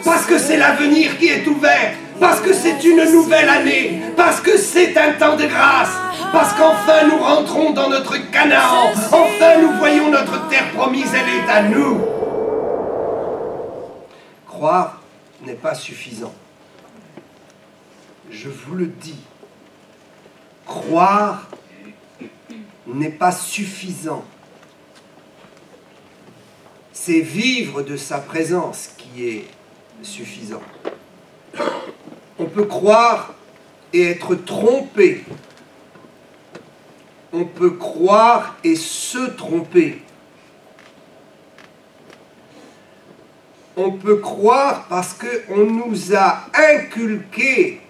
parce que c'est l'avenir qui est ouvert, parce que c'est une nouvelle année, parce que c'est un temps de grâce, parce qu'enfin nous rentrons dans notre Canaan, enfin nous voyons notre terre promise, elle est à nous. Croire n'est pas suffisant. Je vous le dis, croire n'est pas suffisant. C'est vivre de sa présence qui est suffisant. On peut croire et être trompé. On peut croire et se tromper. On peut croire parce qu'on nous a inculqué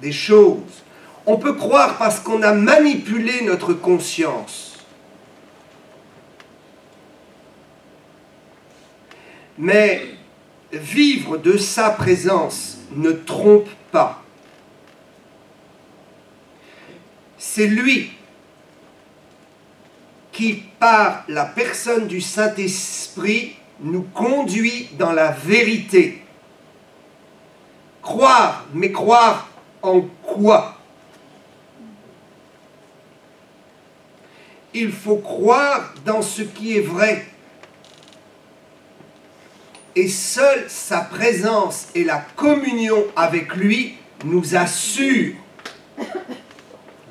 des choses. On peut croire parce qu'on a manipulé notre conscience. Mais vivre de sa présence ne trompe pas. C'est lui qui, par la personne du Saint-Esprit, nous conduit dans la vérité. Croire, mais croire en quoi? Il faut croire dans ce qui est vrai. Et seule sa présence et la communion avec lui nous assurent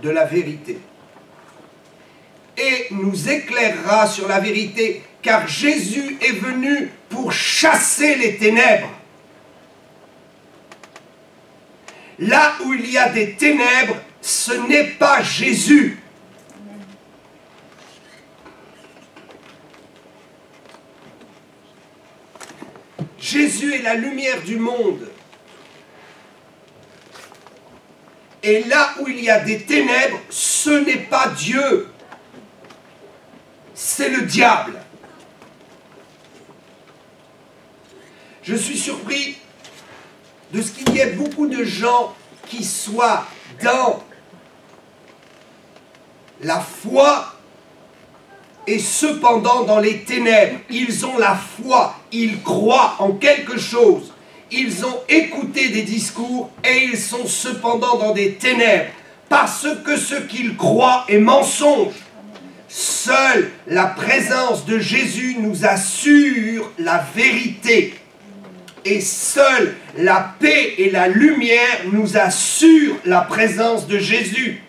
de la vérité. Et nous éclairera sur la vérité, car Jésus est venu pour chasser les ténèbres. Là où il y a des ténèbres, ce n'est pas Jésus. Jésus est la lumière du monde. Et là où il y a des ténèbres, ce n'est pas Dieu. C'est le diable. Je suis surpris de ce qu'il y ait beaucoup de gens qui soient dans la foi et cependant dans les ténèbres. Ils ont la foi, ils croient en quelque chose, ils ont écouté des discours et ils sont cependant dans des ténèbres parce que ce qu'ils croient est mensonge. Seule la présence de Jésus nous assure la vérité. Et seule la paix et la lumière nous assurent la présence de Jésus.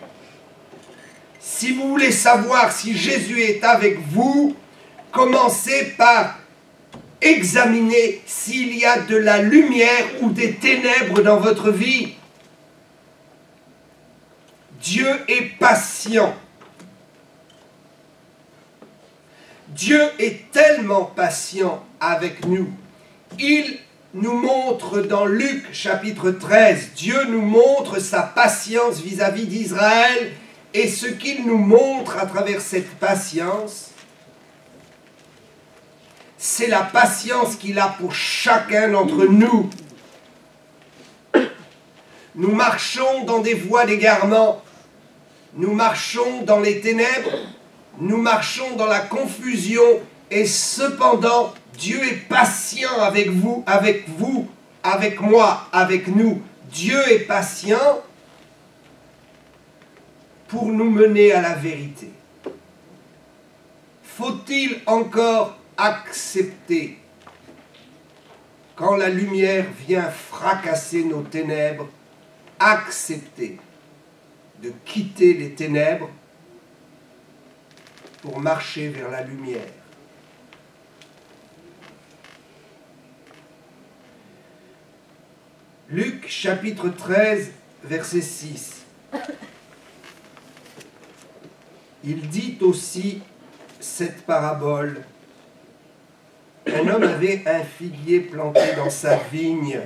Si vous voulez savoir si Jésus est avec vous, commencez par examiner s'il y a de la lumière ou des ténèbres dans votre vie. Dieu est patient. Dieu est tellement patient avec nous. Il nous montre dans Luc chapitre 13, Dieu nous montre sa patience vis-à-vis d'Israël, et ce qu'il nous montre à travers cette patience, c'est la patience qu'il a pour chacun d'entre nous. Nous marchons dans des voies d'égarement, nous marchons dans les ténèbres, nous marchons dans la confusion, et cependant, Dieu est patient avec vous, avec moi, avec nous. Dieu est patient pour nous mener à la vérité. Faut-il encore accepter, quand la lumière vient fracasser nos ténèbres, accepter de quitter les ténèbres pour marcher vers la lumière? Luc chapitre 13, verset 6. Il dit aussi cette parabole. Un homme avait un figuier planté dans sa vigne.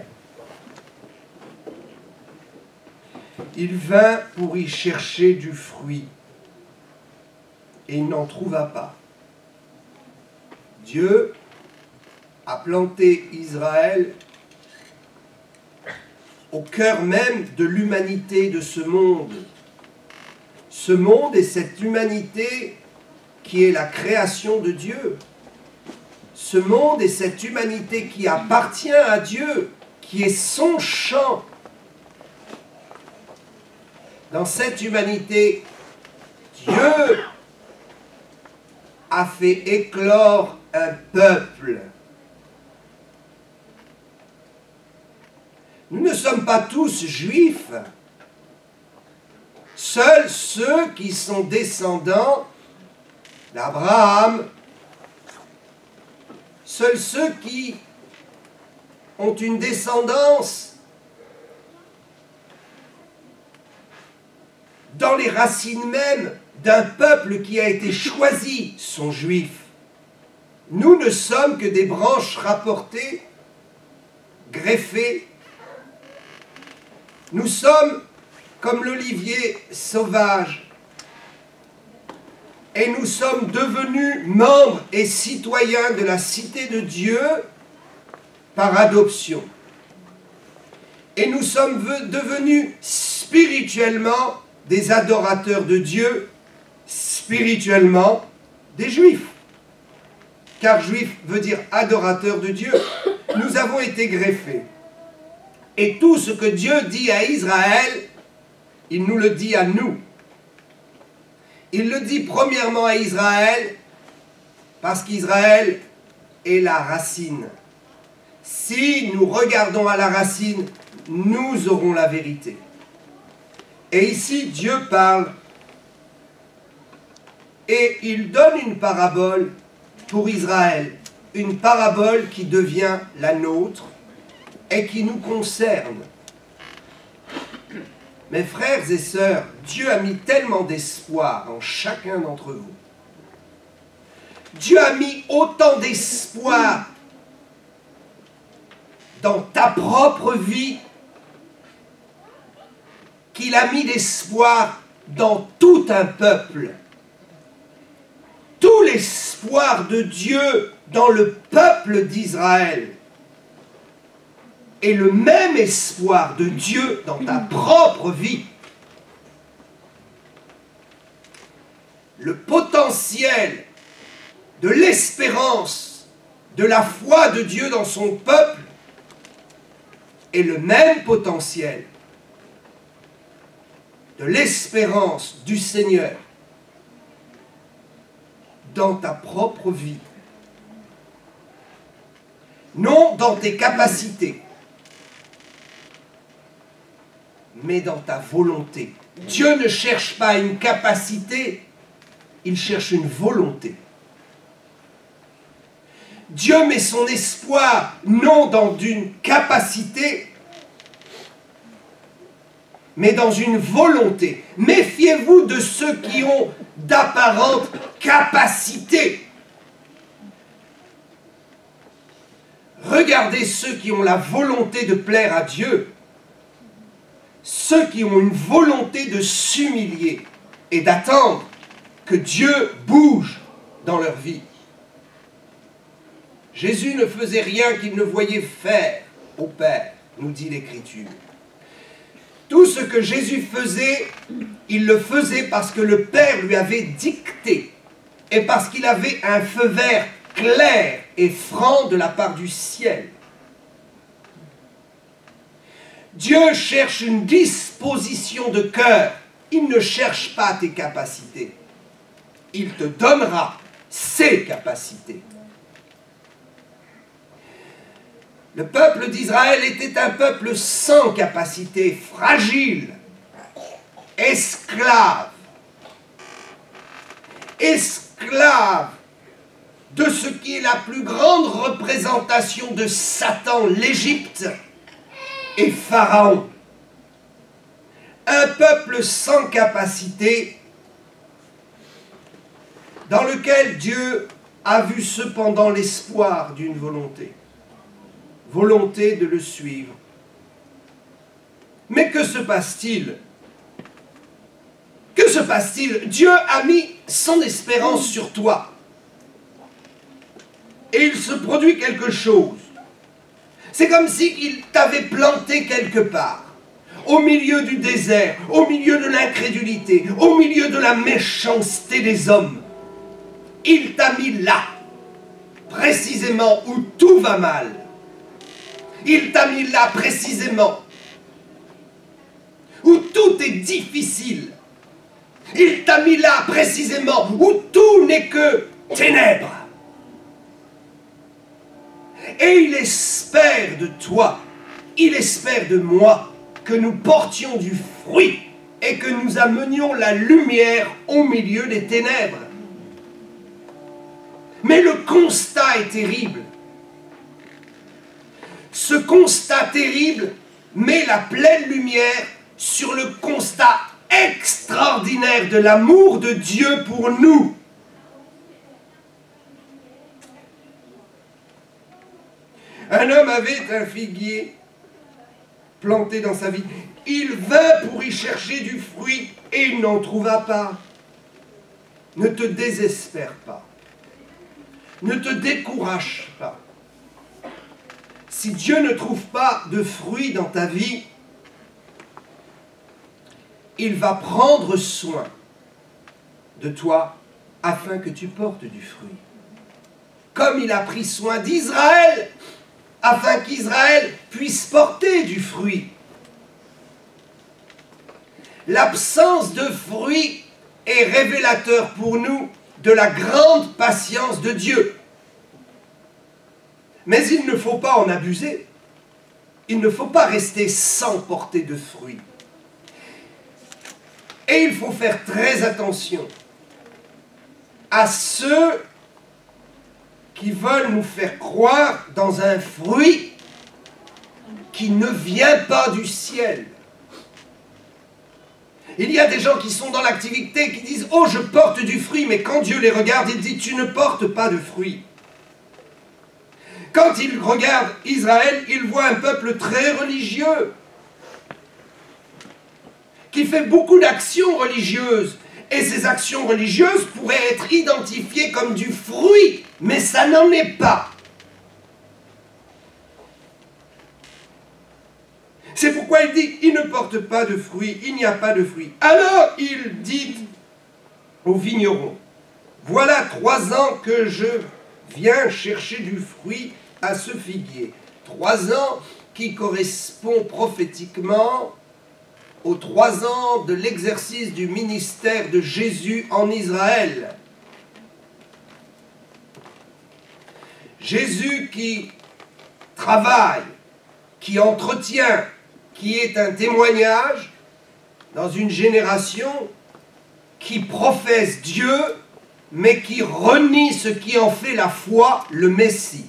Il vint pour y chercher du fruit, et il n'en trouva pas. Dieu a planté Israël au cœur même de l'humanité de ce monde. Ce monde et cette humanité qui est la création de Dieu. ce monde et cette humanité qui appartient à Dieu, qui est son champ. Dans cette humanité, Dieu a fait éclore un peuple. Nous ne sommes pas tous juifs. Seuls ceux qui sont descendants d'Abraham, seuls ceux qui ont une descendance dans les racines mêmes d'un peuple qui a été choisi sont juifs. Nous ne sommes que des branches rapportées, greffées. Nous sommes comme l'olivier sauvage. Et nous sommes devenus membres et citoyens de la cité de Dieu par adoption. Et nous sommes devenus spirituellement des adorateurs de Dieu, spirituellement des Juifs. Car juif veut dire adorateur de Dieu. Nous avons été greffés. Et tout ce que Dieu dit à Israël, il nous le dit à nous. Il le dit premièrement à Israël, parce qu'Israël est la racine. Si nous regardons à la racine, nous aurons la vérité. Et ici, Dieu parle, et il donne une parabole pour Israël, une parabole qui devient la nôtre et qui nous concerne. Mes frères et sœurs, Dieu a mis tellement d'espoir en chacun d'entre vous. Dieu a mis autant d'espoir dans ta propre vie qu'il a mis l'espoir dans tout un peuple. Tout l'espoir de Dieu dans le peuple d'Israël est le même espoir de Dieu dans ta propre vie. Le potentiel de l'espérance, de la foi de Dieu dans son peuple est le même potentiel de l'espérance du Seigneur dans ta propre vie. Non dans tes capacités, mais dans ta volonté. Dieu ne cherche pas une capacité, il cherche une volonté. Dieu met son espoir non dans une capacité, mais dans une volonté. Méfiez-vous de ceux qui ont d'apparentes capacités. Regardez ceux qui ont la volonté de plaire à Dieu, ceux qui ont une volonté de s'humilier et d'attendre que Dieu bouge dans leur vie. Jésus ne faisait rien qu'il ne voyait faire au Père, nous dit l'Écriture. Tout ce que Jésus faisait, il le faisait parce que le Père lui avait dicté et parce qu'il avait un feu vert clair et franc de la part du ciel. Dieu cherche une disposition de cœur. Il ne cherche pas tes capacités. Il te donnera ses capacités. Le peuple d'Israël était un peuple sans capacité, fragile, esclave. Esclave de ce qui est la plus grande représentation de Satan, l'Égypte et Pharaon. Un peuple sans capacité dans lequel Dieu a vu cependant l'espoir d'une volonté. Volonté de le suivre. Mais que se passe-t-il? Que se passe-t-il? Dieu a mis son espérance sur toi. Et il se produit quelque chose. C'est comme s'il t'avait planté quelque part, au milieu du désert, au milieu de l'incrédulité, au milieu de la méchanceté des hommes. Il t'a mis là, précisément où tout va mal. Il t'a mis là précisément où tout est difficile. Il t'a mis là précisément où tout n'est que ténèbres. Et il espère de toi, il espère de moi que nous portions du fruit et que nous amenions la lumière au milieu des ténèbres. Mais le constat est terrible. Ce constat terrible met la pleine lumière sur le constat extraordinaire de l'amour de Dieu pour nous. Un homme avait un figuier planté dans sa vie. Il vint pour y chercher du fruit et il n'en trouva pas. Ne te désespère pas. Ne te décourage pas. Si Dieu ne trouve pas de fruits dans ta vie, il va prendre soin de toi afin que tu portes du fruit. Comme il a pris soin d'Israël, afin qu'Israël puisse porter du fruit. L'absence de fruit est révélateur pour nous de la grande patience de Dieu. Mais il ne faut pas en abuser. Il ne faut pas rester sans porter de fruits. Et il faut faire très attention à ceux qui veulent nous faire croire dans un fruit qui ne vient pas du ciel. Il y a des gens qui sont dans l'activité qui disent « Oh, je porte du fruit », mais quand Dieu les regarde, il dit « Tu ne portes pas de fruit ». Quand il regarde Israël, il voit un peuple très religieux, qui fait beaucoup d'actions religieuses. Et ces actions religieuses pourraient être identifiées comme du fruit, mais ça n'en est pas. C'est pourquoi il dit, il ne porte pas de fruit, il n'y a pas de fruit. Alors il dit au vigneron, voilà 3 ans que je viens chercher du fruit à ce figuier. 3 ans qui correspond prophétiquement aux 3 ans de l'exercice du ministère de Jésus en Israël. Jésus qui travaille, qui entretient, qui est un témoignage dans une génération qui professe Dieu, mais qui renie ce qui en fait la foi, le Messie.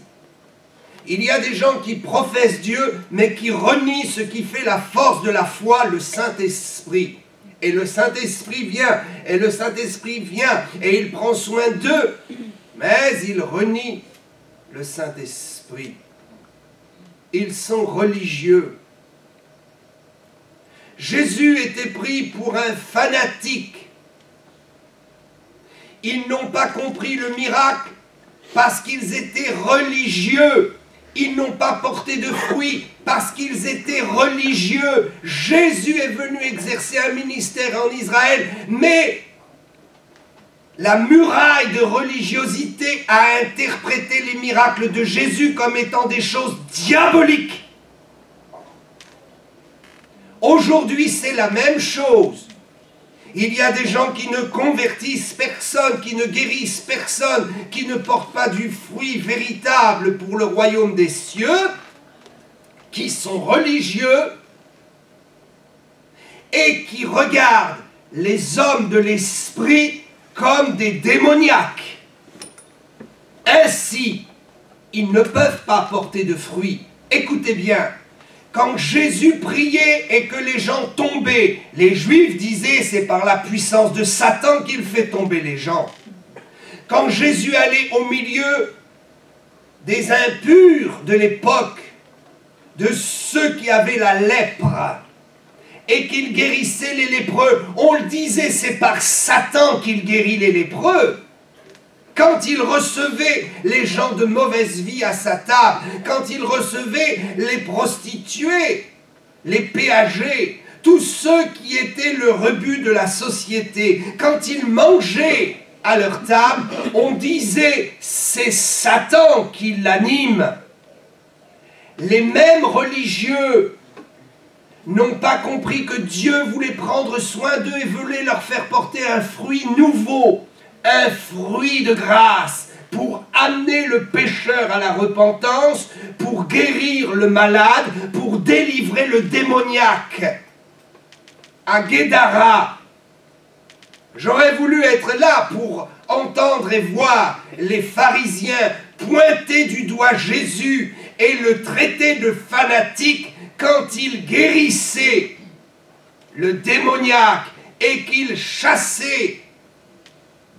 Il y a des gens qui professent Dieu, mais qui renient ce qui fait la force de la foi, le Saint-Esprit. Et le Saint-Esprit vient, et le Saint-Esprit vient, et il prend soin d'eux. Mais ils renient le Saint-Esprit. Ils sont religieux. Jésus était pris pour un fanatique. Ils n'ont pas compris le miracle parce qu'ils étaient religieux. Ils n'ont pas porté de fruits parce qu'ils étaient religieux. Jésus est venu exercer un ministère en Israël, mais la muraille de religiosité a interprété les miracles de Jésus comme étant des choses diaboliques. Aujourd'hui, c'est la même chose. Il y a des gens qui ne convertissent personne, qui ne guérissent personne, qui ne portent pas du fruit véritable pour le royaume des cieux, qui sont religieux et qui regardent les hommes de l'esprit comme des démoniaques. Ainsi, ils ne peuvent pas porter de fruits. Écoutez bien. Quand Jésus priait et que les gens tombaient, les Juifs disaient c'est par la puissance de Satan qu'il fait tomber les gens. Quand Jésus allait au milieu des impurs de l'époque, de ceux qui avaient la lèpre, et qu'il guérissait les lépreux, on le disait c'est par Satan qu'il guérit les lépreux. Quand il recevait les gens de mauvaise vie à sa table, quand il recevait les prostituées, les péagés, tous ceux qui étaient le rebut de la société, quand il mangeait à leur table, on disait c'est Satan qui l'anime. Les mêmes religieux n'ont pas compris que Dieu voulait prendre soin d'eux et voulait leur faire porter un fruit nouveau, un fruit de grâce, pour amener le pécheur à la repentance, pour guérir le malade, pour délivrer le démoniaque. À Guédara, j'aurais voulu être là pour entendre et voir les pharisiens pointer du doigt Jésus et le traiter de fanatique quand il guérissait le démoniaque et qu'il chassait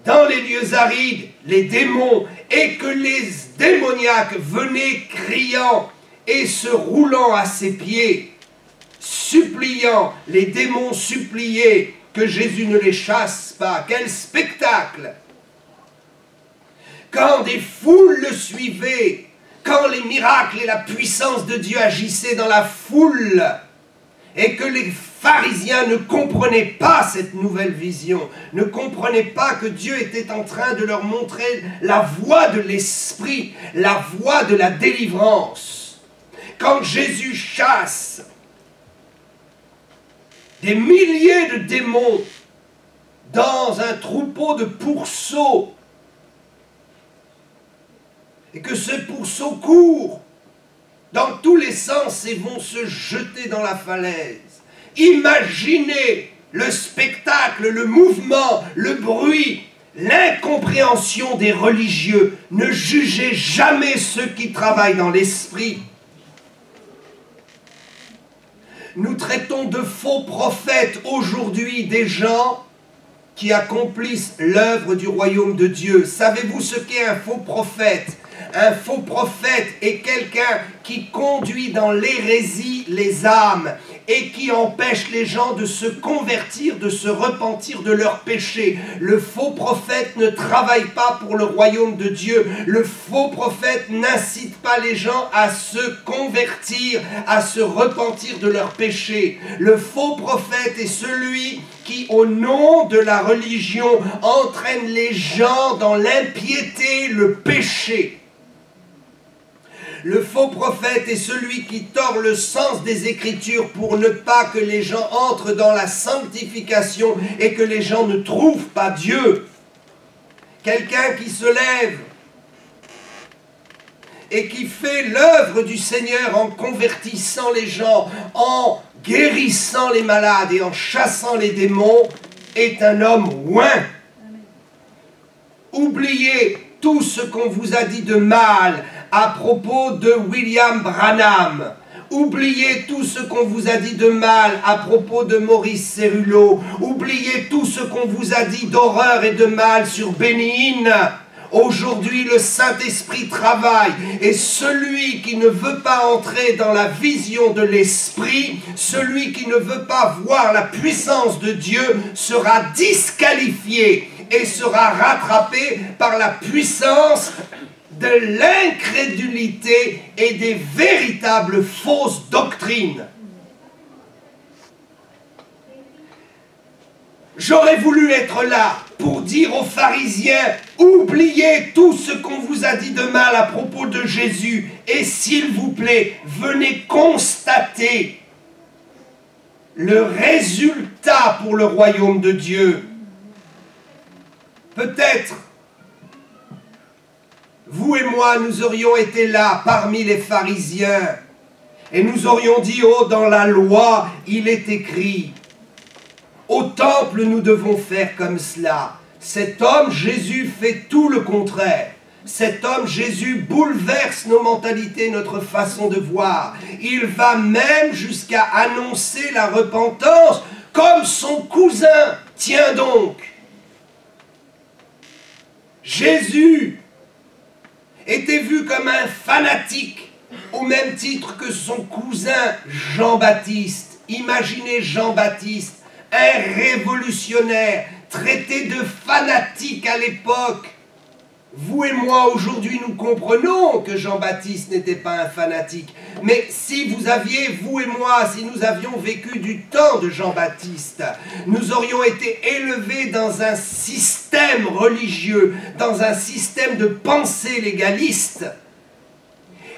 dans les lieux arides les démons et que les démoniaques venaient criant et se roulant à ses pieds, suppliant, les démons suppliaient que Jésus ne les chasse pas. Quel spectacle! Quand des foules le suivaient, quand les miracles et la puissance de Dieu agissaient dans la foule, et que les pharisiens ne comprenaient pas cette nouvelle vision, ne comprenaient pas que Dieu était en train de leur montrer la voie de l'esprit, la voie de la délivrance. Quand Jésus chasse des milliers de démons dans un troupeau de pourceaux, et que ce pourceau court dans tous les sens et vont se jeter dans la falaise. Imaginez le spectacle, le mouvement, le bruit, l'incompréhension des religieux. Ne jugez jamais ceux qui travaillent dans l'esprit. Nous traitons de faux prophètes aujourd'hui des gens qui accomplissent l'œuvre du royaume de Dieu. Savez-vous ce qu'est un faux prophète? Un faux prophète est quelqu'un qui conduit dans l'hérésie les âmes et qui empêche les gens de se convertir, de se repentir de leurs péchés. Le faux prophète ne travaille pas pour le royaume de Dieu. Le faux prophète n'incite pas les gens à se convertir, à se repentir de leurs péchés. Le faux prophète est celui qui, au nom de la religion, entraîne les gens dans l'impiété, le péché. Le faux prophète est celui qui tord le sens des Écritures pour ne pas que les gens entrent dans la sanctification et que les gens ne trouvent pas Dieu. Quelqu'un qui se lève et qui fait l'œuvre du Seigneur en convertissant les gens, en guérissant les malades et en chassant les démons, est un homme oint. Oubliez tout ce qu'on vous a dit de mal à propos de William Branham. Oubliez tout ce qu'on vous a dit de mal à propos de Maurice Cerullo. Oubliez tout ce qu'on vous a dit d'horreur et de mal sur Benny Hinn. Aujourd'hui, le Saint-Esprit travaille et celui qui ne veut pas entrer dans la vision de l'Esprit, celui qui ne veut pas voir la puissance de Dieu sera disqualifié et sera rattrapé par la puissance de l'incrédulité et des véritables fausses doctrines. J'aurais voulu être là pour dire aux pharisiens, oubliez tout ce qu'on vous a dit de mal à propos de Jésus et s'il vous plaît, venez constater le résultat pour le royaume de Dieu. Peut-être vous et moi, nous aurions été là parmi les pharisiens et nous aurions dit, oh, dans la loi, il est écrit, au temple, nous devons faire comme cela. Cet homme, Jésus, fait tout le contraire. Cet homme, Jésus, bouleverse nos mentalités, notre façon de voir. Il va même jusqu'à annoncer la repentance comme son cousin. Tiens donc, Jésus était vu comme un fanatique, au même titre que son cousin Jean-Baptiste. Imaginez Jean-Baptiste, un révolutionnaire, traité de fanatique à l'époque. Vous et moi, aujourd'hui, nous comprenons que Jean-Baptiste n'était pas un fanatique. Mais si vous aviez, vous et moi, si nous avions vécu du temps de Jean-Baptiste, nous aurions été élevés dans un système religieux, dans un système de pensée légaliste.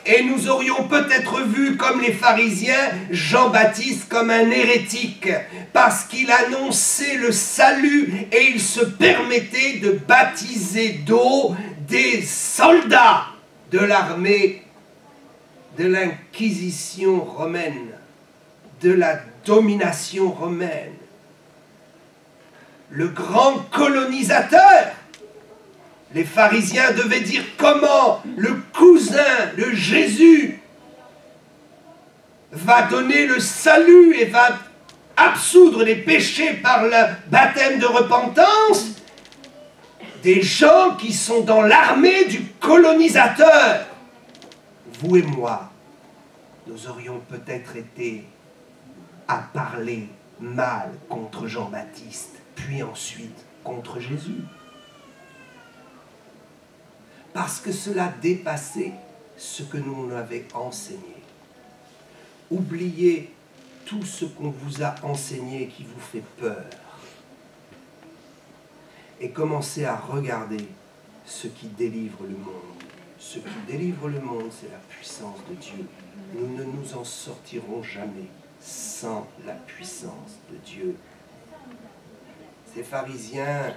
Et nous aurions peut-être vu, comme les pharisiens, Jean-Baptiste comme un hérétique, parce qu'il annonçait le salut et il se permettait de baptiser d'eau des soldats de l'armée de l'Inquisition romaine, de la domination romaine. Le grand colonisateur. Les pharisiens devaient dire comment le cousin de Jésus va donner le salut et va absoudre les péchés par le baptême de repentance des gens qui sont dans l'armée du colonisateur. Vous et moi, nous aurions peut-être été à parler mal contre Jean-Baptiste, puis ensuite contre Jésus. Parce que cela dépassait ce que nous nous avions enseigné. Oubliez tout ce qu'on vous a enseigné qui vous fait peur. Et commencez à regarder ce qui délivre le monde. Ce qui délivre le monde, c'est la puissance de Dieu. Nous ne nous en sortirons jamais sans la puissance de Dieu. Ces pharisiens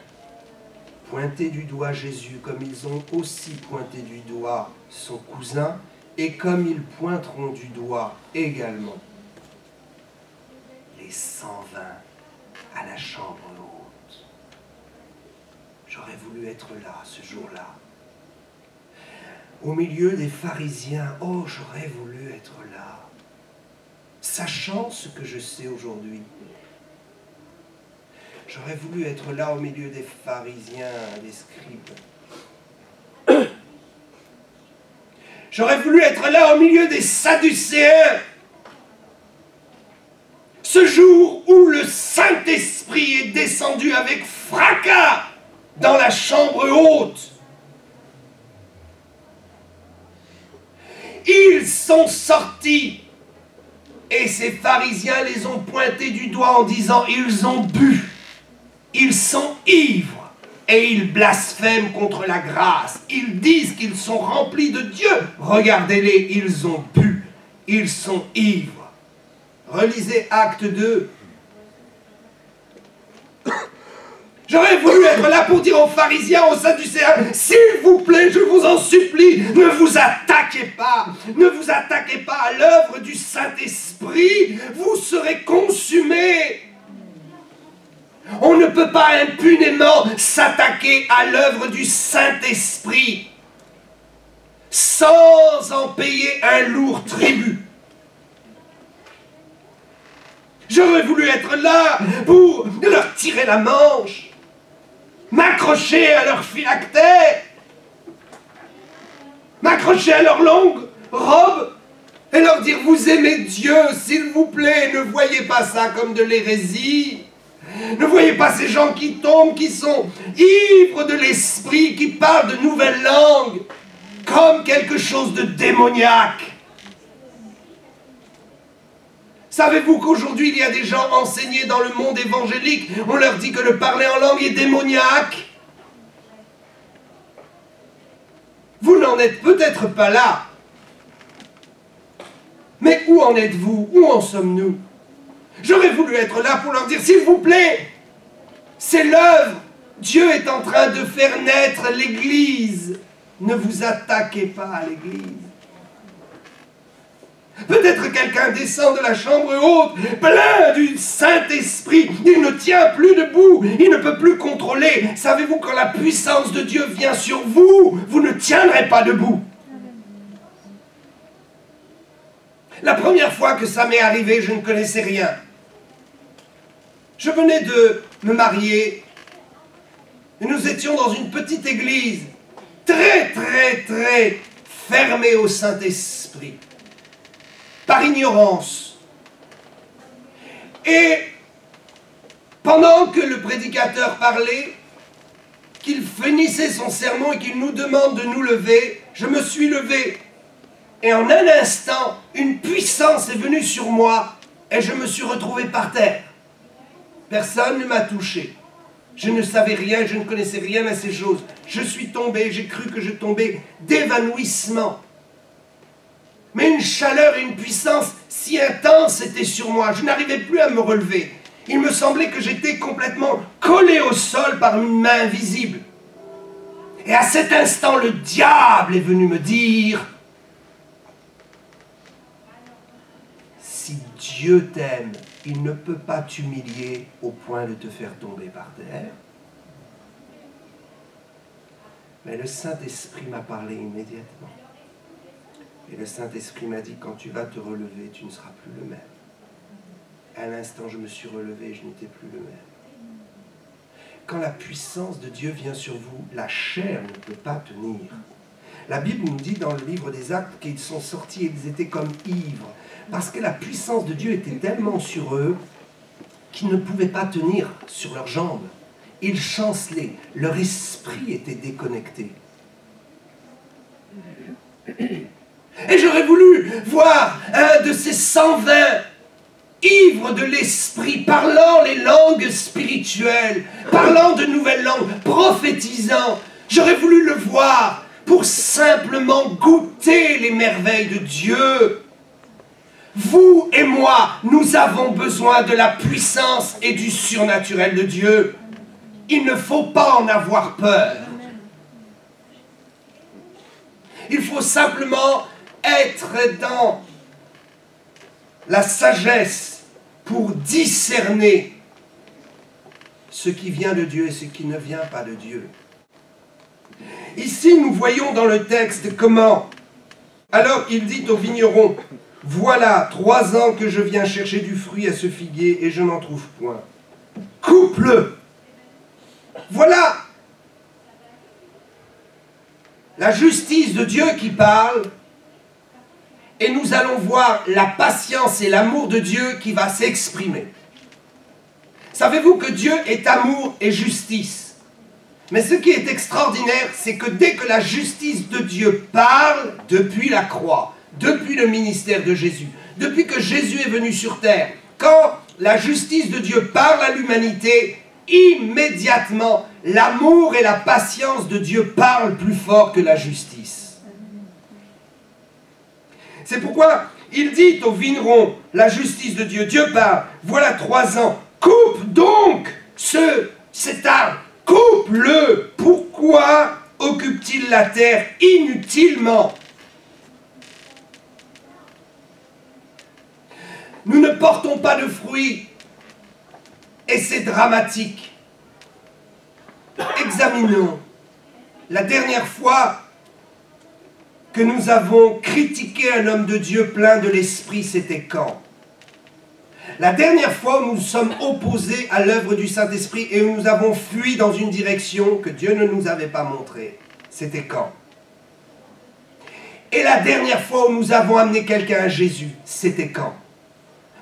pointaient du doigt Jésus comme ils ont aussi pointé du doigt son cousin et comme ils pointeront du doigt également les 120 à la chambre haute. J'aurais voulu être là ce jour-là. Au milieu des pharisiens, oh, j'aurais voulu être là, sachant ce que je sais aujourd'hui. J'aurais voulu être là au milieu des pharisiens, des scribes. J'aurais voulu être là au milieu des sadducéens. Ce jour où le Saint-Esprit est descendu avec fracas dans la chambre haute. Ils sont sortis et ces pharisiens les ont pointés du doigt en disant « Ils ont bu, ils sont ivres et ils blasphèment contre la grâce. Ils disent qu'ils sont remplis de Dieu. Regardez-les, ils ont bu, ils sont ivres. » Relisez Acte 2. J'aurais voulu être là pour dire aux pharisiens, aux sadducéens, s'il vous plaît, je vous en supplie, ne vous attaquez pas à l'œuvre du Saint-Esprit, vous serez consumés. On ne peut pas impunément s'attaquer à l'œuvre du Saint-Esprit sans en payer un lourd tribut. J'aurais voulu être là pour leur tirer la manche, m'accrocher à leur phylactère, m'accrocher à leur longue robe et leur dire « Vous aimez Dieu, s'il vous plaît, ne voyez pas ça comme de l'hérésie. Ne voyez pas ces gens qui tombent, qui sont ivres de l'esprit, qui parlent de nouvelles langues, comme quelque chose de démoniaque. » Savez-vous qu'aujourd'hui, il y a des gens enseignés dans le monde évangélique, on leur dit que le parler en langue est démoniaque. Vous n'en êtes peut-être pas là. Mais où en êtes-vous? Où en sommes-nous? J'aurais voulu être là pour leur dire, s'il vous plaît, c'est l'œuvre. Dieu est en train de faire naître l'Église. Ne vous attaquez pas à l'Église. Peut-être quelqu'un descend de la chambre haute, plein du Saint-Esprit. Il ne tient plus debout, il ne peut plus contrôler. Savez-vous, quand la puissance de Dieu vient sur vous, vous ne tiendrez pas debout. La première fois que ça m'est arrivé, je ne connaissais rien. Je venais de me marier et nous étions dans une petite église très, très, très fermée au Saint-Esprit. Par ignorance. Et pendant que le prédicateur parlait, qu'il finissait son sermon et qu'il nous demande de nous lever, je me suis levé. Et en un instant, une puissance est venue sur moi et je me suis retrouvé par terre. Personne ne m'a touché. Je ne savais rien, je ne connaissais rien à ces choses. Je suis tombé, j'ai cru que je tombais d'évanouissement. Mais une chaleur et une puissance si intense étaient sur moi, je n'arrivais plus à me relever. Il me semblait que j'étais complètement collé au sol par une main invisible. Et à cet instant, le diable est venu me dire: si Dieu t'aime, il ne peut pas t'humilier au point de te faire tomber par terre. Mais le Saint-Esprit m'a parlé immédiatement. Et le Saint-Esprit m'a dit: quand tu vas te relever, tu ne seras plus le même. À l'instant, je me suis relevé et je n'étais plus le même. Quand la puissance de Dieu vient sur vous, la chair ne peut pas tenir. La Bible nous dit dans le livre des Actes qu'ils sont sortis et ils étaient comme ivres. Parce que la puissance de Dieu était tellement sur eux qu'ils ne pouvaient pas tenir sur leurs jambes. Ils chancelaient, leur esprit était déconnecté. Et j'aurais voulu voir un de ces 120 ivres de l'esprit, parlant les langues spirituelles, parlant de nouvelles langues, prophétisant. J'aurais voulu le voir pour simplement goûter les merveilles de Dieu. Vous et moi, nous avons besoin de la puissance et du surnaturel de Dieu. Il ne faut pas en avoir peur. Il faut simplement être dans la sagesse pour discerner ce qui vient de Dieu et ce qui ne vient pas de Dieu. Ici, nous voyons dans le texte comment, alors il dit au vigneron: voilà 3 ans que je viens chercher du fruit à ce figuier et je n'en trouve point. Coupe-le. Voilà la justice de Dieu qui parle, et nous allons voir la patience et l'amour de Dieu qui va s'exprimer. Savez-vous que Dieu est amour et justice? Mais ce qui est extraordinaire, c'est que dès que la justice de Dieu parle, depuis la croix, depuis le ministère de Jésus, depuis que Jésus est venu sur terre, quand la justice de Dieu parle à l'humanité, immédiatement, l'amour et la patience de Dieu parlent plus fort que la justice. C'est pourquoi il dit au vigneron, la justice de Dieu, Dieu parle, voilà 3 ans, coupe donc cet arbre, coupe-le. Pourquoi occupe-t-il la terre inutilement? Nous ne portons pas de fruits et c'est dramatique. Examinons. La dernière fois que nous avons critiqué un homme de Dieu plein de l'Esprit, c'était quand? La dernière fois où nous sommes opposés à l'œuvre du Saint-Esprit et où nous avons fui dans une direction que Dieu ne nous avait pas montrée, c'était quand? Et la dernière fois où nous avons amené quelqu'un à Jésus, c'était quand?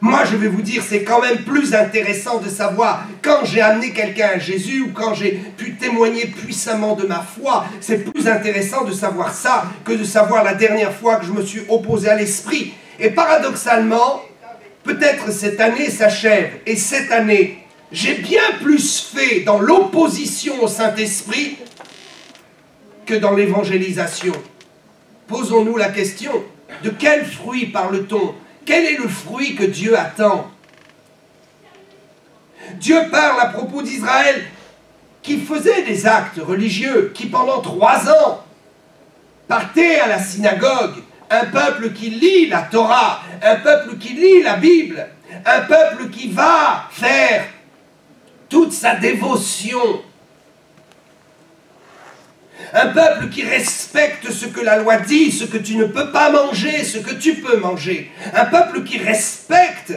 Moi, je vais vous dire, c'est quand même plus intéressant de savoir quand j'ai amené quelqu'un à Jésus ou quand j'ai pu témoigner puissamment de ma foi. C'est plus intéressant de savoir ça que de savoir la dernière fois que je me suis opposé à l'Esprit. Et paradoxalement, peut-être cette année s'achève. Et cette année, j'ai bien plus fait dans l'opposition au Saint-Esprit que dans l'évangélisation. Posons-nous la question, de quel fruit parle-t-on ? Quel est le fruit que Dieu attend? Dieu parle à propos d'Israël qui faisait des actes religieux, qui pendant 3 ans partait à la synagogue, un peuple qui lit la Torah, un peuple qui lit la Bible, un peuple qui va faire toute sa dévotion, un peuple qui respecte ce que la loi dit, ce que tu ne peux pas manger, ce que tu peux manger. Un peuple qui respecte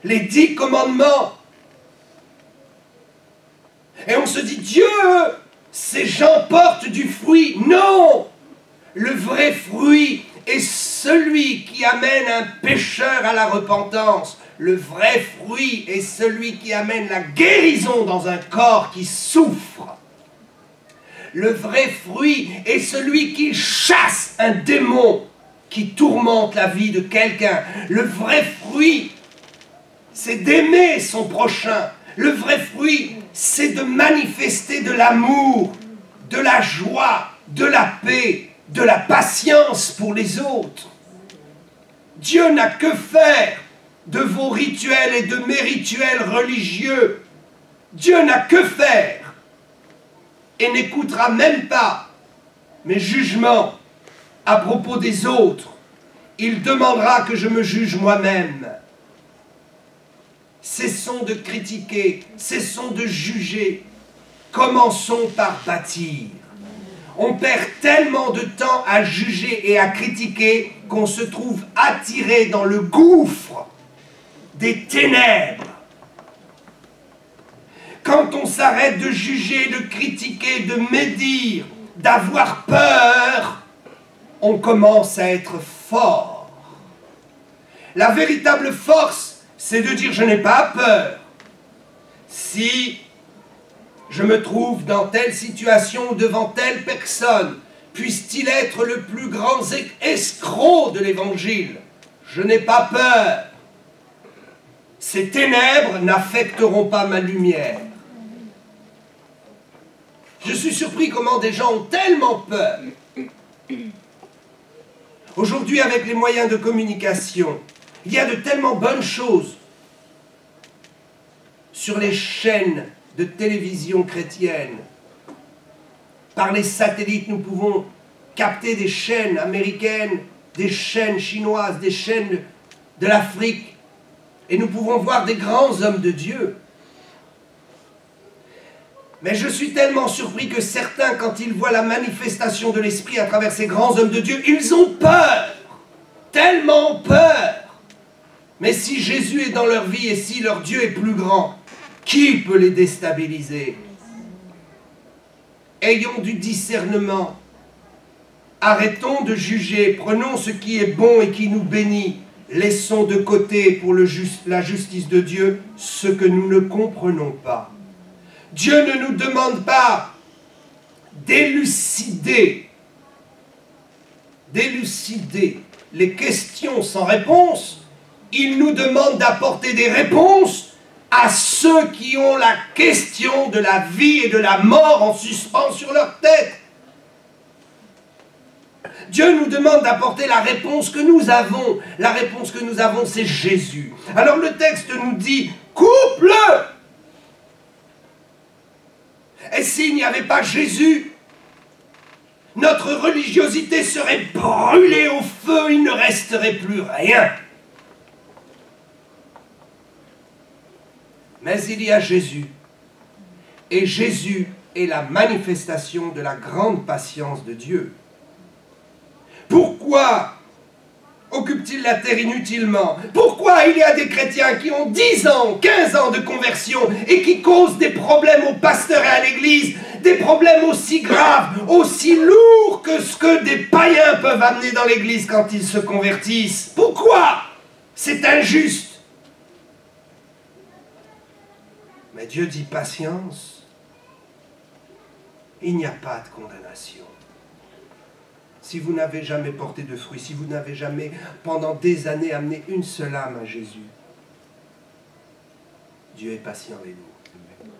les 10 commandements. Et on se dit, Dieu, ces gens portent du fruit. Non! Le vrai fruit est celui qui amène un pécheur à la repentance. Le vrai fruit est celui qui amène la guérison dans un corps qui souffre. Le vrai fruit est celui qui chasse un démon qui tourmente la vie de quelqu'un. Le vrai fruit, c'est d'aimer son prochain. Le vrai fruit, c'est de manifester de l'amour, de la joie, de la paix, de la patience pour les autres. Dieu n'a que faire de vos rituels et de mes rituels religieux. Dieu n'a que faire et n'écoutera même pas mes jugements à propos des autres. Il demandera que je me juge moi-même. Cessons de critiquer, cessons de juger. Commençons par bâtir. On perd tellement de temps à juger et à critiquer qu'on se trouve attiré dans le gouffre des ténèbres. Quand on s'arrête de juger, de critiquer, de médire, d'avoir peur, on commence à être fort. La véritable force, c'est de dire « je n'ai pas peur ». Si je me trouve dans telle situation devant telle personne, puisse-t-il être le plus grand escroc de l'Évangile, je n'ai pas peur. Ces ténèbres n'affecteront pas ma lumière. Je suis surpris comment des gens ont tellement peur. Aujourd'hui, avec les moyens de communication, il y a de tellement bonnes choses sur les chaînes de télévision chrétienne. Par les satellites, nous pouvons capter des chaînes américaines, des chaînes chinoises, des chaînes de l'Afrique, et nous pouvons voir des grands hommes de Dieu. Mais je suis tellement surpris que certains, quand ils voient la manifestation de l'Esprit à travers ces grands hommes de Dieu, ils ont peur, tellement peur. Mais si Jésus est dans leur vie et si leur Dieu est plus grand, qui peut les déstabiliser? Ayons du discernement. Arrêtons de juger, prenons ce qui est bon et qui nous bénit. Laissons de côté pour la justice de Dieu ce que nous ne comprenons pas. Dieu ne nous demande pas d'élucider les questions sans réponse. Il nous demande d'apporter des réponses à ceux qui ont la question de la vie et de la mort en suspens sur leur tête. Dieu nous demande d'apporter la réponse que nous avons. La réponse que nous avons, c'est Jésus. Alors le texte nous dit, coupe-le! Et s'il n'y avait pas Jésus, notre religiosité serait brûlée au feu, il ne resterait plus rien. Mais il y a Jésus. Et Jésus est la manifestation de la grande patience de Dieu. Pourquoi occupe-t-il la terre inutilement? Pourquoi il y a des chrétiens qui ont 10 ans, 15 ans de conversion et qui causent des problèmes aux pasteurs et à l'église, des problèmes aussi graves, aussi lourds que ce que des païens peuvent amener dans l'église quand ils se convertissent? Pourquoi? C'est injuste. Mais Dieu dit patience. Il n'y a pas de condamnation. Si vous n'avez jamais porté de fruits, si vous n'avez jamais, pendant des années, amené une seule âme à Jésus, Dieu est patient avec vous.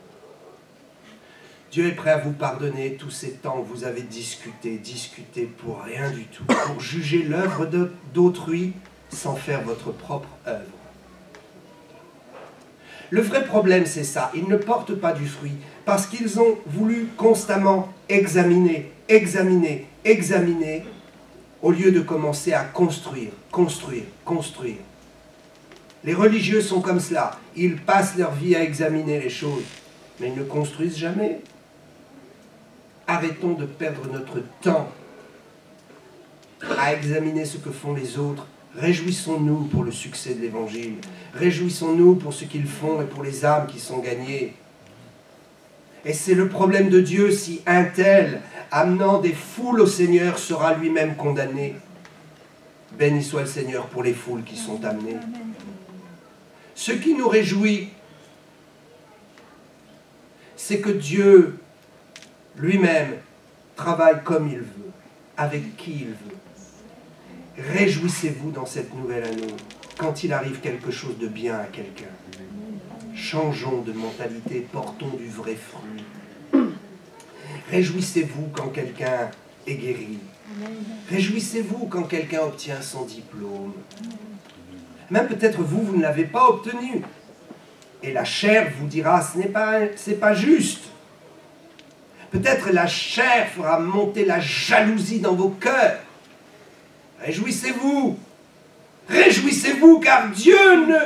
Dieu est prêt à vous pardonner tous ces temps où vous avez discuté pour rien du tout, pour juger l'œuvre d'autrui sans faire votre propre œuvre. Le vrai problème, c'est ça, ils ne portent pas du fruit, parce qu'ils ont voulu constamment examiner, au lieu de commencer à construire. Les religieux sont comme cela, ils passent leur vie à examiner les choses, mais ils ne construisent jamais. Arrêtons de perdre notre temps à examiner ce que font les autres. Réjouissons-nous pour le succès de l'Évangile. Réjouissons-nous pour ce qu'ils font et pour les âmes qui sont gagnées. Et c'est le problème de Dieu si un tel, amenant des foules au Seigneur, sera lui-même condamné. Béni soit le Seigneur pour les foules qui sont amenées. Ce qui nous réjouit, c'est que Dieu lui-même travaille comme il veut, avec qui il veut. Réjouissez-vous dans cette nouvelle année, quand il arrive quelque chose de bien à quelqu'un. Changeons de mentalité, portons du vrai fruit. Réjouissez-vous quand quelqu'un est guéri. Réjouissez-vous quand quelqu'un obtient son diplôme. Même peut-être vous, vous ne l'avez pas obtenu. Et la chair vous dira, c'est pas juste. Peut-être la chair fera monter la jalousie dans vos cœurs. Réjouissez-vous. Réjouissez-vous, car Dieu ne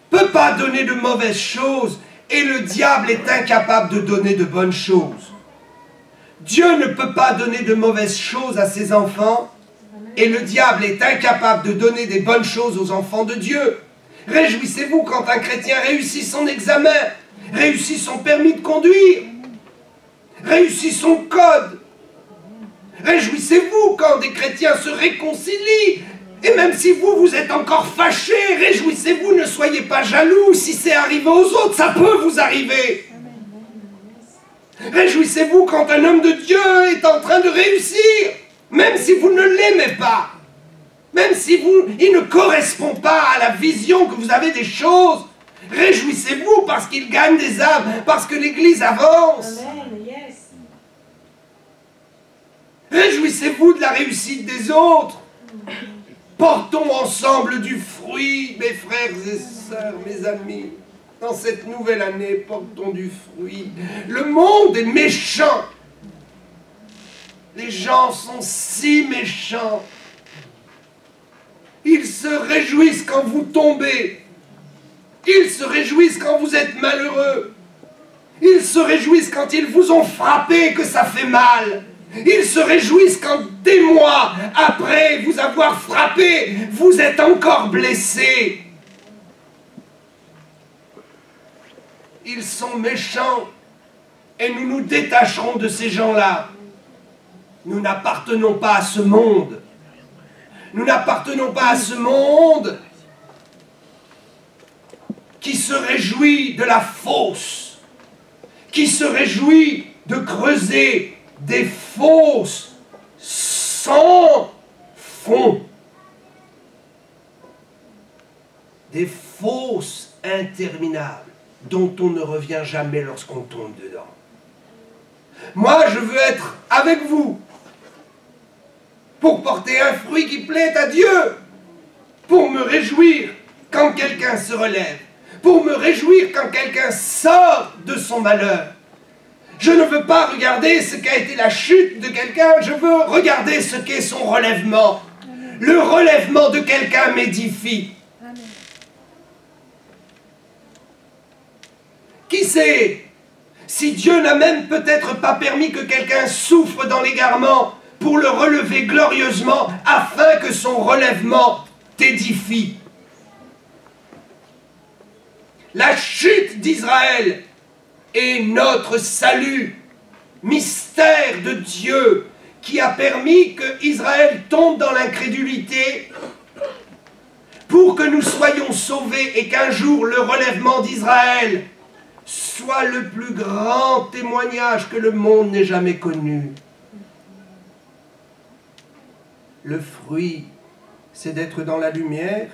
peut pas donner de mauvaises choses et le diable est incapable de donner de bonnes choses. Dieu ne peut pas donner de mauvaises choses à ses enfants et le diable est incapable de donner des bonnes choses aux enfants de Dieu. Réjouissez-vous quand un chrétien réussit son examen, réussit son permis de conduire, réussit son code. Réjouissez-vous quand des chrétiens se réconcilient. Et même si vous êtes encore fâchés, réjouissez-vous, ne soyez pas jaloux. Si c'est arrivé aux autres, ça peut vous arriver. Réjouissez-vous quand un homme de Dieu est en train de réussir, même si vous ne l'aimez pas. Même si il ne correspond pas à la vision que vous avez des choses. Réjouissez-vous parce qu'il gagne des âmes, parce que l'Église avance. Réjouissez-vous de la réussite des autres. Portons ensemble du fruit, mes frères et sœurs, mes amis. Dans cette nouvelle année, portons du fruit. Le monde est méchant. Les gens sont si méchants. Ils se réjouissent quand vous tombez. Ils se réjouissent quand vous êtes malheureux. Ils se réjouissent quand ils vous ont frappé et que ça fait mal. Ils se réjouissent quand des mois après vous avoir frappé, vous êtes encore blessé. Ils sont méchants et nous nous détacherons de ces gens-là. Nous n'appartenons pas à ce monde. Nous n'appartenons pas à ce monde qui se réjouit de la fausse, qui se réjouit de creuser des fosses sans fond, des fosses interminables dont on ne revient jamais lorsqu'on tombe dedans. Moi, je veux être avec vous pour porter un fruit qui plaît à Dieu, pour me réjouir quand quelqu'un se relève, pour me réjouir quand quelqu'un sort de son malheur. Je ne veux pas regarder ce qu'a été la chute de quelqu'un, je veux regarder ce qu'est son relèvement. Amen. Le relèvement de quelqu'un m'édifie. Qui sait, si Dieu n'a même peut-être pas permis que quelqu'un souffre dans l'égarement pour le relever glorieusement afin que son relèvement t'édifie. La chute d'Israël est notre salut, mystère de Dieu qui a permis que Israël tombe dans l'incrédulité pour que nous soyons sauvés et qu'un jour le relèvement d'Israël soit le plus grand témoignage que le monde n'ait jamais connu. Le fruit, c'est d'être dans la lumière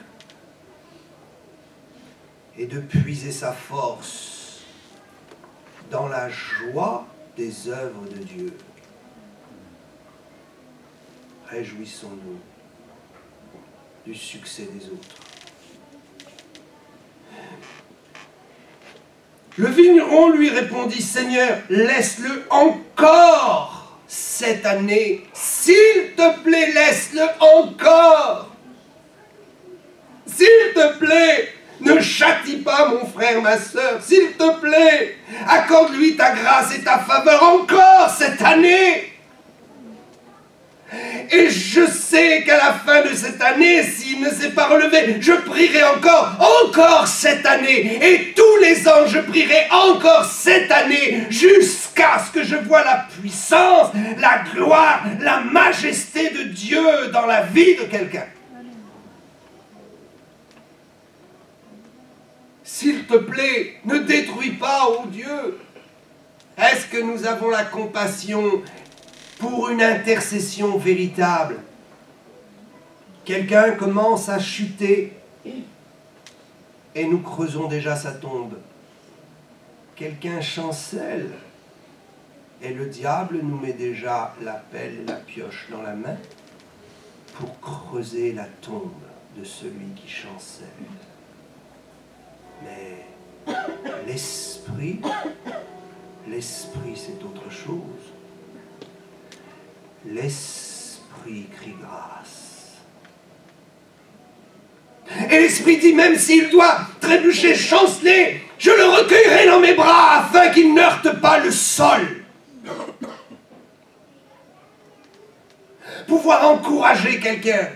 et de puiser sa force dans la joie des œuvres de Dieu. Réjouissons-nous du succès des autres. Le vigneron lui répondit, « Seigneur, laisse-le encore cette année. S'il te plaît, laisse-le encore. S'il te plaît, ne châtie pas mon frère, ma sœur. S'il te plaît, accorde-lui ta grâce et ta faveur encore cette année. » Et je sais qu'à la fin de cette année, s'il ne s'est pas relevé, je prierai encore cette année. Et tous les ans, je prierai encore cette année, jusqu'à ce que je voie la puissance, la gloire, la majesté de Dieu dans la vie de quelqu'un. s'il te plaît, ne détruis pas, ô Dieu. Est-ce que nous avons la compassion pour une intercession véritable? Quelqu'un commence à chuter et nous creusons déjà sa tombe. Quelqu'un chancelle et le diable nous met déjà la pelle et la pioche dans la main pour creuser la tombe de celui qui chancelle. Mais l'esprit c'est autre chose. L'esprit crie grâce. Et l'esprit dit, même s'il doit trébucher, chanceler, je le recueillerai dans mes bras afin qu'il n'heurte pas le sol. Pouvoir encourager quelqu'un.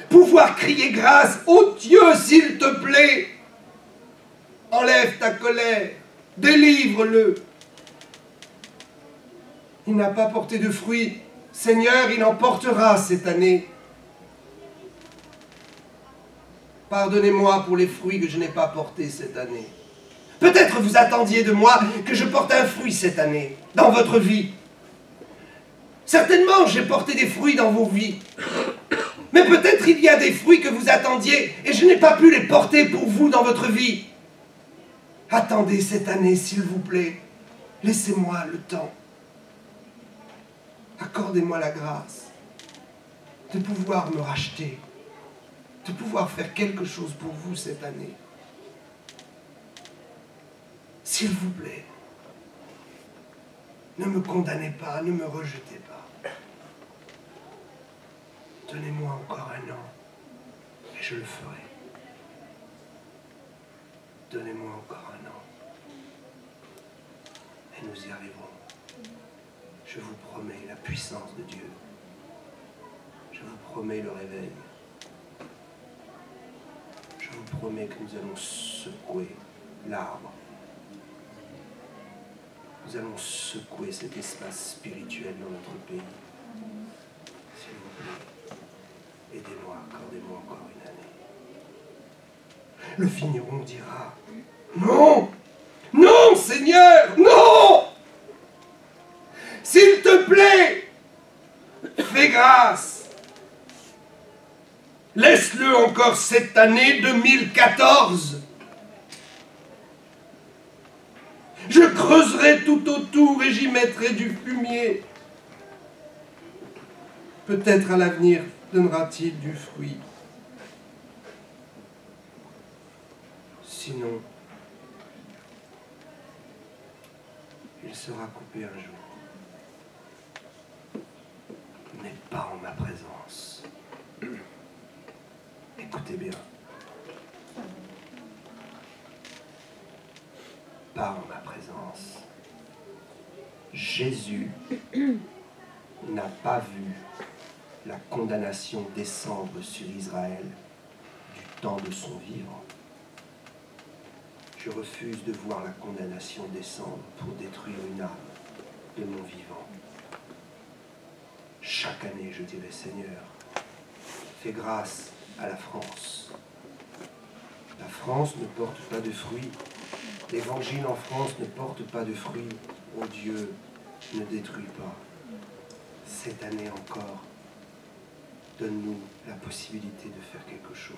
Pouvoir crier grâce. Oh Dieu, s'il te plaît, enlève ta colère, délivre-le. Il n'a pas porté de fruits. Seigneur, il en portera cette année. Pardonnez-moi pour les fruits que je n'ai pas portés cette année. Peut-être vous attendiez de moi que je porte un fruit cette année, dans votre vie. Certainement, j'ai porté des fruits dans vos vies. Mais peut-être il y a des fruits que vous attendiez et je n'ai pas pu les porter pour vous dans votre vie. Attendez cette année, s'il vous plaît. Laissez-moi le temps. Accordez-moi la grâce de pouvoir me racheter, de pouvoir faire quelque chose pour vous cette année. S'il vous plaît, ne me condamnez pas, ne me rejetez pas. Donnez-moi encore un an et je le ferai. Donnez-moi encore un an et nous y arriverons. Je vous promets la puissance de Dieu. Je vous promets le réveil. Je vous promets que nous allons secouer l'arbre. Nous allons secouer cet espace spirituel dans notre pays. S'il vous plaît, aidez-moi, accordez-moi encore une année. Le vigneron dira, non, non Seigneur, non! S'il te plaît, fais grâce. Laisse-le encore cette année 2014. Je creuserai tout autour et j'y mettrai du fumier. Peut-être à l'avenir donnera-t-il du fruit. Sinon, il sera coupé un jour. Mais pas en ma présence. Écoutez bien. Pas en ma présence. Jésus n'a pas vu la condamnation descendre sur Israël du temps de son vivre. Je refuse de voir la condamnation descendre pour détruire une âme de mon vivant. Chaque année, je dirai, Seigneur, fais grâce à la France. La France ne porte pas de fruits. L'évangile en France ne porte pas de fruits. Oh Dieu, ne détruis pas. Cette année encore, donne-nous la possibilité de faire quelque chose.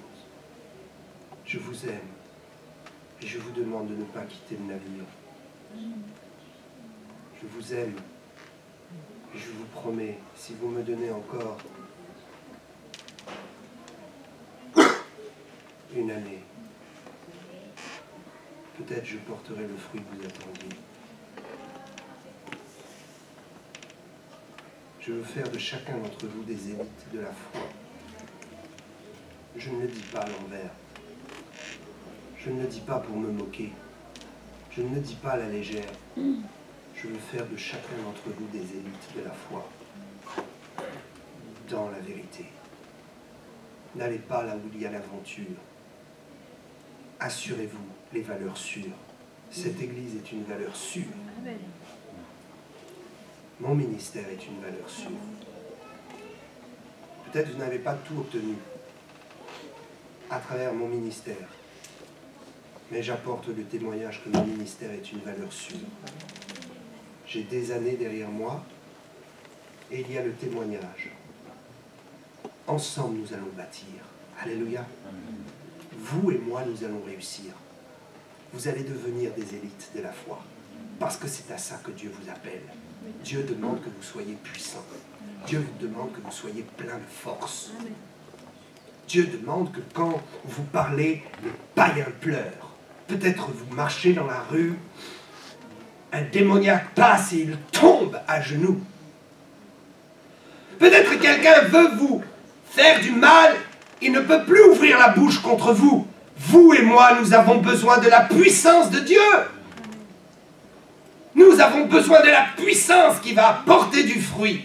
Je vous aime et je vous demande de ne pas quitter le navire. Je vous aime et je vous promets, si vous me donnez encore une année, peut-être je porterai le fruit que vous attendiez. Je veux faire de chacun d'entre vous des élites de la foi. Je ne le dis pas à l'envers. Je ne le dis pas pour me moquer. Je ne le dis pas à la légère. Je veux faire de chacun d'entre vous des élites de la foi. Dans la vérité. N'allez pas là où il y a l'aventure. Assurez-vous les valeurs sûres. Cette Église est une valeur sûre. Mon ministère est une valeur sûre. Peut-être vous n'avez pas tout obtenu à travers mon ministère. Mais j'apporte le témoignage que mon ministère est une valeur sûre. J'ai des années derrière moi et il y a le témoignage. Ensemble, nous allons bâtir. Alléluia. Vous et moi, nous allons réussir. Vous allez devenir des élites de la foi. Parce que c'est à ça que Dieu vous appelle. Dieu demande que vous soyez puissants. Dieu vous demande que vous soyez plein de force. Dieu demande que quand vous parlez, les païens pleurent. Peut-être vous marchez dans la rue, un démoniaque passe et il tombe à genoux. Peut-être quelqu'un veut vous faire du mal, il ne peut plus ouvrir la bouche contre vous. Vous et moi, nous avons besoin de la puissance de Dieu. Nous avons besoin de la puissance qui va apporter du fruit.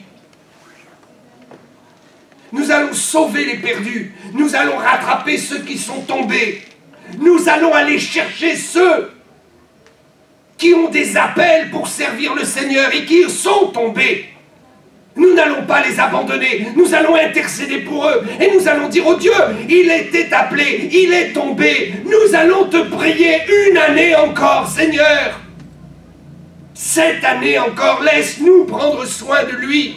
Nous allons sauver les perdus. Nous allons rattraper ceux qui sont tombés. Nous allons aller chercher ceux qui ont des appels pour servir le Seigneur et qui sont tombés. Nous n'allons pas les abandonner. Nous allons intercéder pour eux. Et nous allons dire, oh Dieu, il était appelé, il est tombé. Nous allons te prier une année encore, Seigneur. Cette année encore, laisse-nous prendre soin de lui.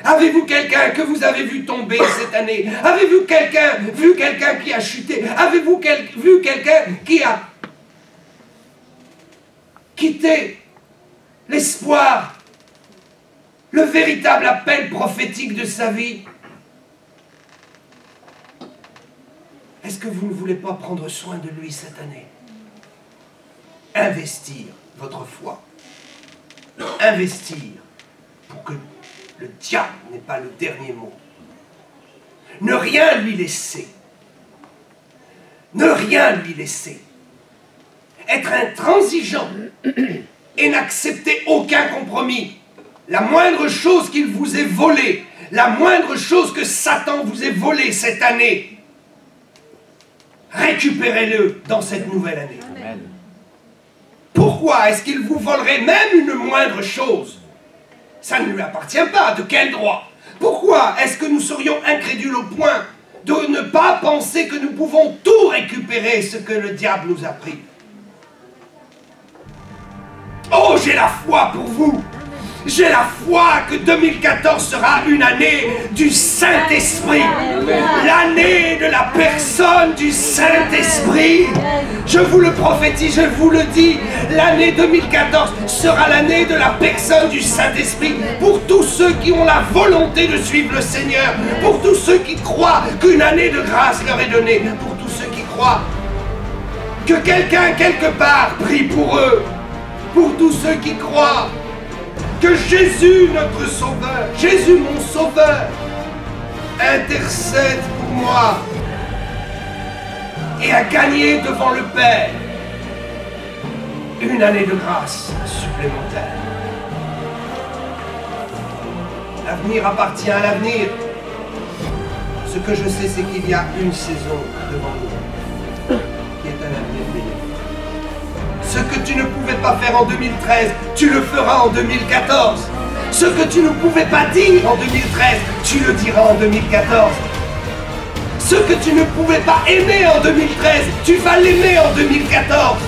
Avez-vous quelqu'un que vous avez vu tomber cette année? Avez-vous vu quelqu'un qui a chuté? Avez-vous vu quelqu'un qui a quitté l'espoir, le véritable appel prophétique de sa vie? Est-ce que vous ne voulez pas prendre soin de lui cette année? Investir votre foi. Investir pour que le diable n'ait pas le dernier mot. Ne rien lui laisser. Ne rien lui laisser. Être intransigeant et n'accepter aucun compromis. La moindre chose qu'il vous ait volée, la moindre chose que Satan vous ait volée cette année, récupérez-le dans cette nouvelle année. Amen. Pourquoi est-ce qu'il vous volerait même une moindre chose? Ça ne lui appartient pas. De quel droit? Pourquoi est-ce que nous serions incrédules au point de ne pas penser que nous pouvons tout récupérer ce que le diable nous a pris? Oh, j'ai la foi pour vous. J'ai la foi que 2014 sera une année du Saint-Esprit. L'année de la personne du Saint-Esprit. Je vous le prophétise, je vous le dis. L'année 2014 sera l'année de la personne du Saint-Esprit. Pour tous ceux qui ont la volonté de suivre le Seigneur. Pour tous ceux qui croient qu'une année de grâce leur est donnée. Pour tous ceux qui croient que quelqu'un quelque part prie pour eux. Pour tous ceux qui croient que Jésus, notre Sauveur, Jésus mon Sauveur, intercède pour moi et a gagné devant le Père une année de grâce supplémentaire. L'avenir appartient à l'avenir. Ce que je sais, c'est qu'il y a une saison devant nous qui est un avenir meilleur. Ce que tu ne pouvais pas faire en 2013, tu le feras en 2014. Ce que tu ne pouvais pas dire en 2013, tu le diras en 2014. Ce que tu ne pouvais pas aimer en 2013, tu vas l'aimer en 2014.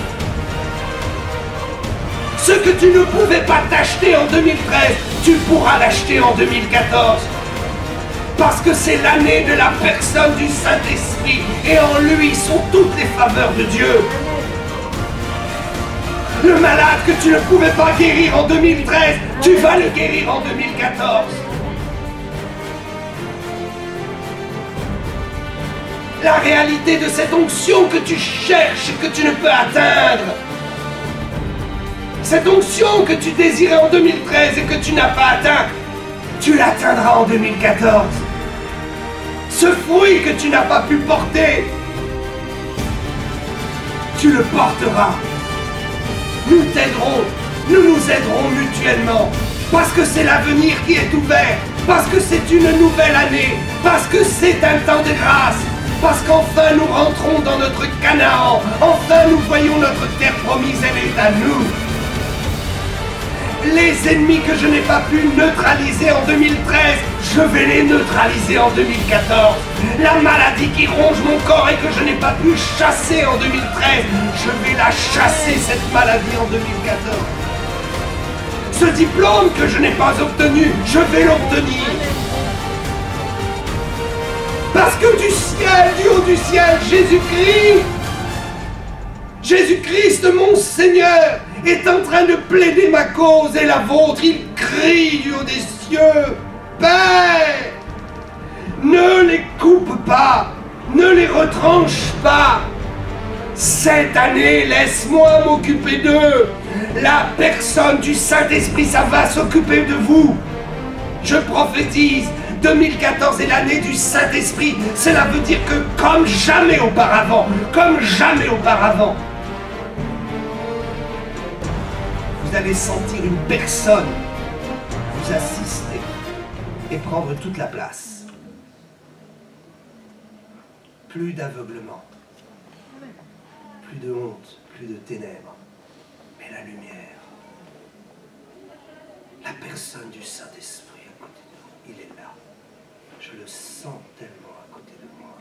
Ce que tu ne pouvais pas t'acheter en 2013, tu pourras l'acheter en 2014. Parce que c'est l'année de la personne du Saint-Esprit et en lui sont toutes les faveurs de Dieu. Le malade que tu ne pouvais pas guérir en 2013, tu vas le guérir en 2014. La réalité de cette onction que tu cherches, que tu ne peux atteindre. Cette onction que tu désirais en 2013 et que tu n'as pas atteint, tu l'atteindras en 2014. Ce fruit que tu n'as pas pu porter, tu le porteras. Nous t'aiderons, nous nous aiderons mutuellement, parce que c'est l'avenir qui est ouvert, parce que c'est une nouvelle année, parce que c'est un temps de grâce, parce qu'enfin nous rentrons dans notre Canaan, enfin nous voyons notre terre promise, elle est à nous. Les ennemis que je n'ai pas pu neutraliser en 2013, je vais les neutraliser en 2014. La maladie qui ronge mon corps et que je n'ai pas pu chasser en 2013, je vais la chasser, cette maladie, en 2014. Ce diplôme que je n'ai pas obtenu, je vais l'obtenir. Parce que du ciel, du haut du ciel, Jésus-Christ, mon Seigneur, est en train de plaider ma cause et la vôtre. Il crie du haut des cieux: Père, ne les coupe pas, ne les retranche pas. Cette année, laisse-moi m'occuper d'eux. La personne du Saint-Esprit, ça va s'occuper de vous. Je prophétise, 2014 est l'année du Saint-Esprit. Cela veut dire que comme jamais auparavant, vous allez sentir une personne vous assister et prendre toute la place. Plus d'aveuglement, plus de honte, plus de ténèbres, mais la lumière. La personne du Saint-Esprit à côté de vous, il est là. Je le sens tellement à côté de moi.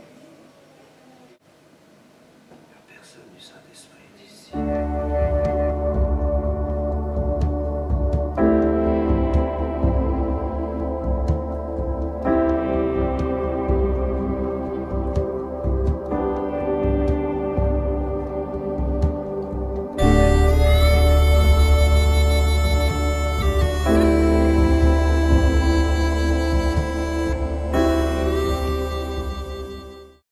La personne du Saint-Esprit.